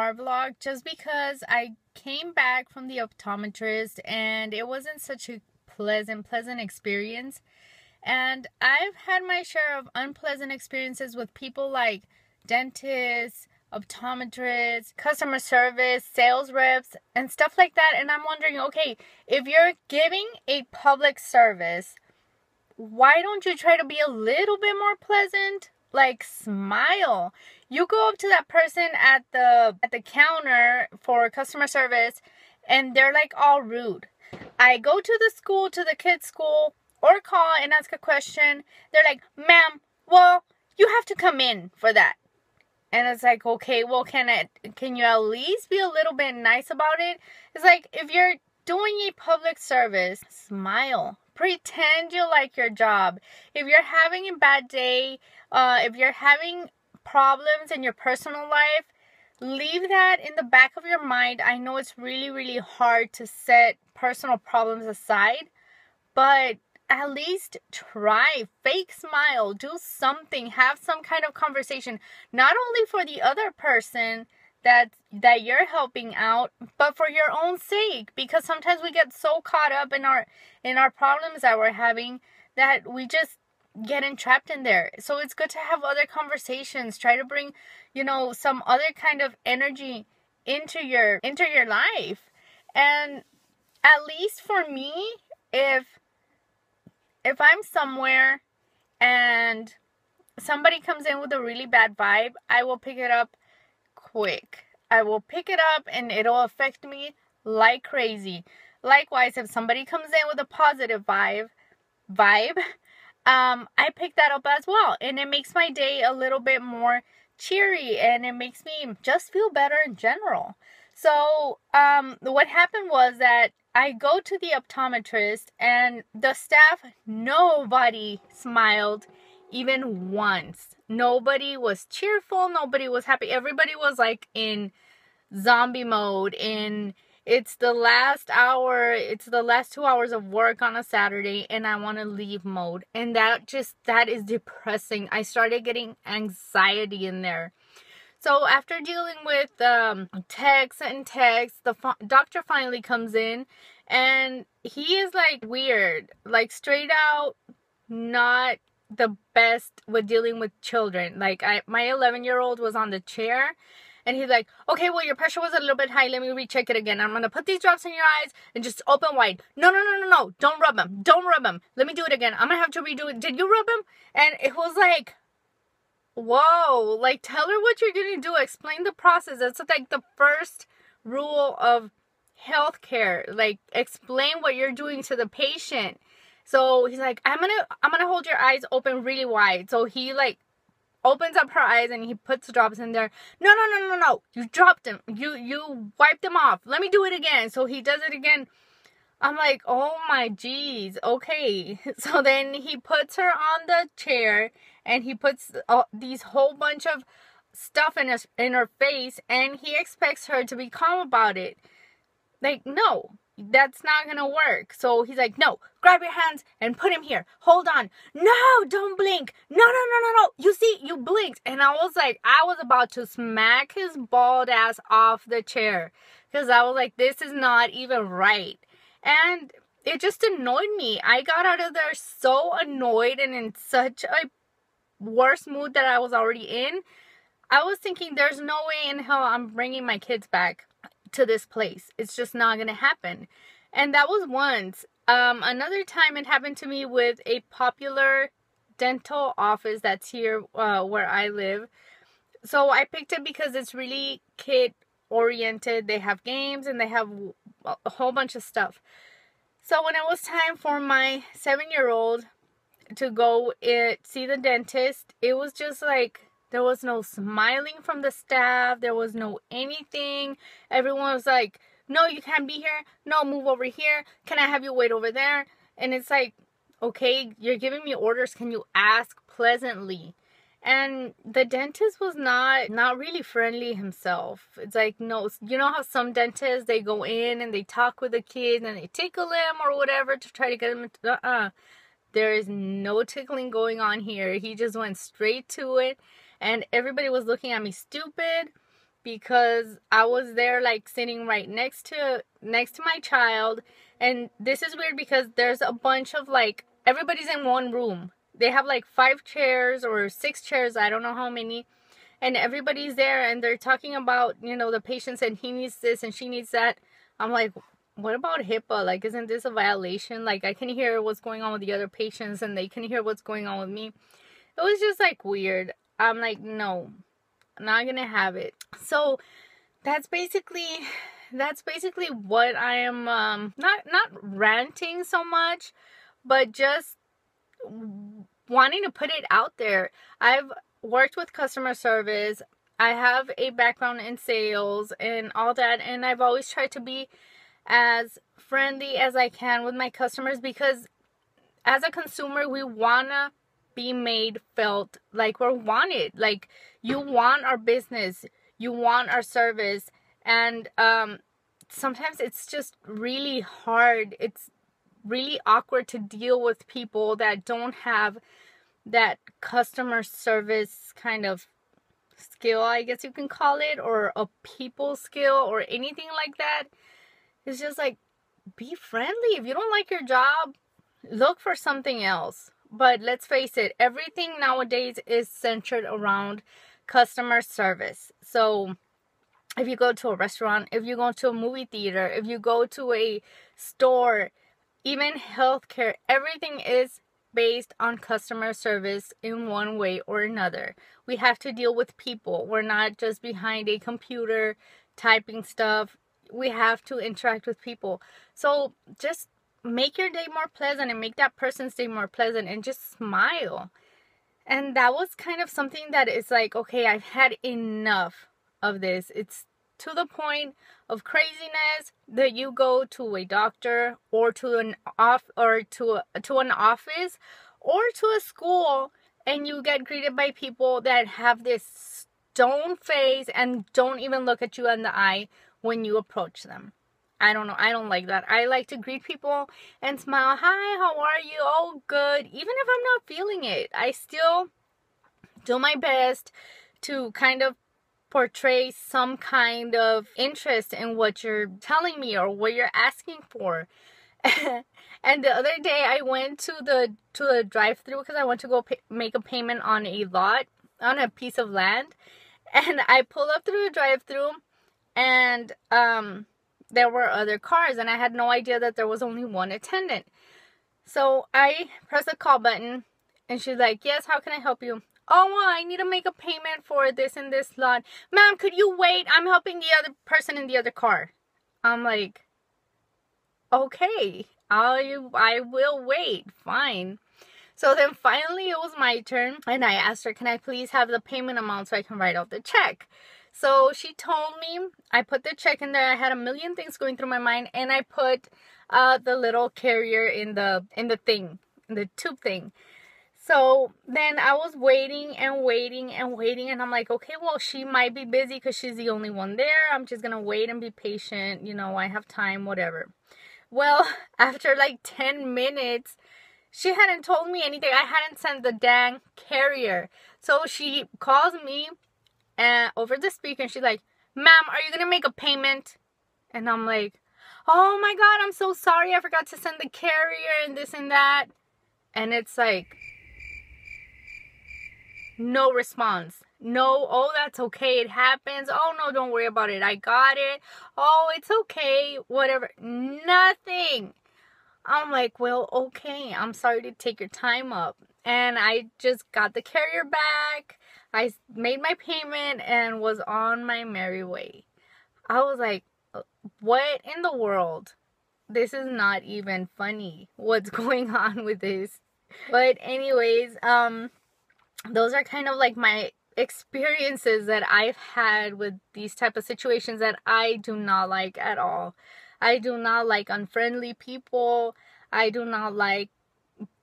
ASMR vlog just because I came back from the optometrist and it wasn't such a pleasant experience. And I've had my share of unpleasant experiences with people like dentists, optometrists, customer service, sales reps, and stuff like that. And I'm wondering, okay, if you're giving a public service, why don't you try to be a little bit more pleasant? Like, smile. You go up to that person at the counter for customer service and they're like all rude. I go to the school, to the kids' school, or call and ask a question. They're like, ma'am, well, you have to come in for that. And it's like, okay, well, can you at least be a little bit nice about it? It's like, if you're doing a public service, smile. Pretend you like your job. If you're having a bad day, if you're having problems in your personal life, leave that in the back of your mind. I know it's really, really hard to set personal problems aside, but at least try. Fake smile. Do something. Have some kind of conversation. Not only for the other person that you're helping out, but for your own sake. Because sometimes we get so caught up in our problems that we're having that we just get entrapped in there. So it's good to have other conversations. Try to bring, some other kind of energy into your life. And at least for me, if I'm somewhere and somebody comes in with a really bad vibe, I will pick it up quick. I will pick it up and it'll affect me like crazy. Likewise, if somebody comes in with a positive vibe, I pick that up as well. And it makes my day a little bit more cheery and it makes me just feel better in general. So, what happened was that I go to the optometrist and the staff, nobody smiled even once. Nobody was cheerful. Nobody was happy. Everybody was like in zombie mode. It's the last hour. It's the last 2 hours of work on a Saturday and I want to leave mode. And that is depressing. I started getting anxiety in there. So after dealing with texts, the doctor finally comes in and he is like weird, like straight out not the best with dealing with children. Like my 11-year-old was on the chair and he's like, okay, well, your pressure was a little bit high. Let me recheck it again. I'm going to put these drops in your eyes and just open wide. No. Don't rub them. Let me do it again. I'm going to have to redo it. Did you rub them? And it was like, whoa, like, tell her what you're going to do. Explain the process. That's like the first rule of healthcare. Like, explain what you're doing to the patient. So he's like, I'm gonna hold your eyes open really wide. So he like opens up her eyes and he puts drops in there. No. You dropped them. You wiped them off. Let me do it again. So he does it again. I'm like, oh my geez, okay. So then he puts her on the chair and he puts these whole bunch of stuff in her face and he expects her to be calm about it. Like, no, that's not gonna work. So he's like, no, grab your hands and put him here. Hold on. No, don't blink. No. You see, you blinked. And I was like, I was about to smack his bald ass off the chair. Because I was like, this is not even right. And it just annoyed me. I got out of there so annoyed and in such a worse mood that I was already in. I was thinking, there's no way in hell I'm bringing my kids back to this place. It's just not going to happen. And that was once. Another time it happened to me with a popular dental office that's here where I live. So I picked it because it's really kid oriented. They have games and they have a whole bunch of stuff. So when it was time for my 7-year-old to go see the dentist, it was just like, there was no smiling from the staff. There was no anything. Everyone was like, no, you can't be here. No, move over here. Can I have you wait over there? And it's like, okay, you're giving me orders. Can you ask pleasantly? And the dentist was not really friendly himself. It's like, no, you know how some dentists, they go in and they talk with the kids and they tickle them or whatever to try to get them to, There is no tickling going on here. He just went straight to it. And everybody was looking at me stupid because I was there like sitting right next to my child. And this is weird because there's a bunch of like, everybody's in one room. They have like 5 chairs or 6 chairs, I don't know how many. And everybody's there and they're talking about, you know, the patients, and he needs this and she needs that. I'm like, what about HIPAA? Like, isn't this a violation? Like, I can hear what's going on with the other patients and they can hear what's going on with me. It was just like weird. I'm like, no, I'm not gonna have it. So that's basically what I am, not ranting so much, but just wanting to put it out there. I've worked with customer service. I have a background in sales and all that, and I've always tried to be as friendly as I can with my customers, because as a consumer, we wanna be made felt like we're wanted. Like, you want our business, you want our service, and sometimes it's just really hard. It's really awkward to deal with people that don't have that customer service kind of skill, I guess you can call it, or a people skill or anything like that. It's just like, be friendly. If you don't like your job, look for something else. But let's face it, everything nowadays is centered around customer service. So if you go to a restaurant, if you go to a movie theater, if you go to a store, even healthcare, everything is based on customer service in one way or another. We have to deal with people. We're not just behind a computer typing stuff. We have to interact with people. So just make your day more pleasant and make that person's day more pleasant, and just smile. And that was kind of something that is like, okay, I've had enough of this. It's to the point of craziness that you go to a doctor or to an an office or to a school, and you get greeted by people that have this stone face and don't even look at you in the eye when you approach them. I don't know. I don't like that. I like to greet people and smile. Hi, how are you? Oh, good. Even if I'm not feeling it, I still do my best to kind of portray some kind of interest in what you're telling me or what you're asking for. And the other day I went to the drive-thru because I went to go make a payment on a lot, on a piece of land. And I pulled up through the drive-thru, and there were other cars, and I had no idea that there was only one attendant. So I pressed the call button, and she's like, yes, how can I help you? Oh, well, I need to make a payment for this and this lot. Ma'am, could you wait? I'm helping the other person in the other car. I'm like, okay, I will wait. Fine. So then finally it was my turn, and I asked her, can I please have the payment amount so I can write out the check? So she told me. I put the check in there. I had a million things going through my mind, and I put the little carrier in the thing, in the tube thing. So then I was waiting and waiting and waiting, and I'm like, okay, well, she might be busy because she's the only one there. I'm just gonna wait and be patient. You know, I have time, whatever. Well, after like 10 minutes, she hadn't told me anything. I hadn't sent the dang carrier. So she calls me over the speaker, and she's like, ma'am, are you gonna make a payment? And I'm like, oh my God, I'm so sorry. I forgot to send the carrier and this and that. And it's like, no response. No, oh, that's okay. It happens. Oh, no, don't worry about it. I got it. Oh, it's okay. Whatever. Nothing. I'm like, well, okay. I'm sorry to take your time up. And I just got the carrier back. I made my payment and was on my merry way. I was like, what in the world? This is not even funny. What's going on with this? But anyways, those are kind of like my experiences that I've had with these type of situations that I do not like at all. I do not like unfriendly people. I do not like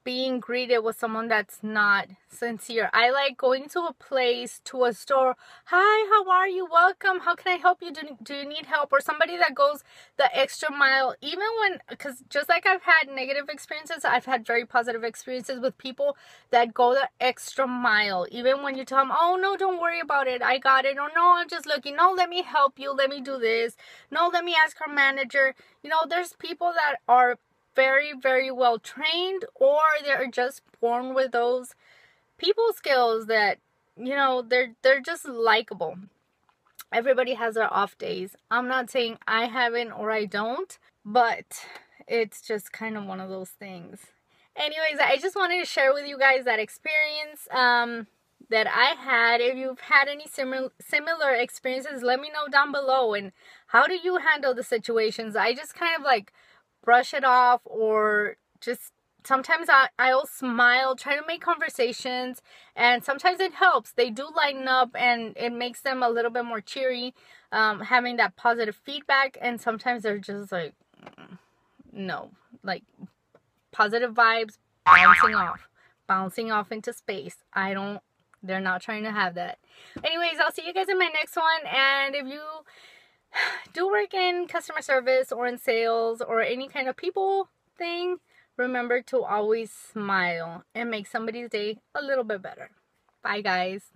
being greeted with someone that's not sincere. I like going to a place, to a store. Hi, how are you? Welcome. How can I help you? Do you need help? Or somebody that goes the extra mile, even when, because just like I've had negative experiences, I've had very positive experiences with people that go the extra mile. Even when you tell them, oh no, don't worry about it, I got it. Or no, I'm just looking. No, let me help you. Let me do this. No, let me ask our manager. You know, there's people that are very, very well trained, or they're just born with those people skills that, you know, they're just likable. Everybody has their off days. I'm not saying I haven't or I don't, but it's just kind of one of those things. Anyways, I just wanted to share with you guys that experience that I had. If you've had any similar experiences, let me know down below. And how do you handle the situations? I just kind of like brush it off, or just sometimes I'll smile, try to make conversations, and sometimes it helps. They do lighten up and it makes them a little bit more cheery, having that positive feedback. And sometimes they're just like, no, like positive vibes bouncing off into space. They're not trying to have that. Anyways, I'll see you guys in my next one. And if you do work in customer service or in sales or any kind of people thing, remember to always smile and make somebody's day a little bit better. Bye, guys.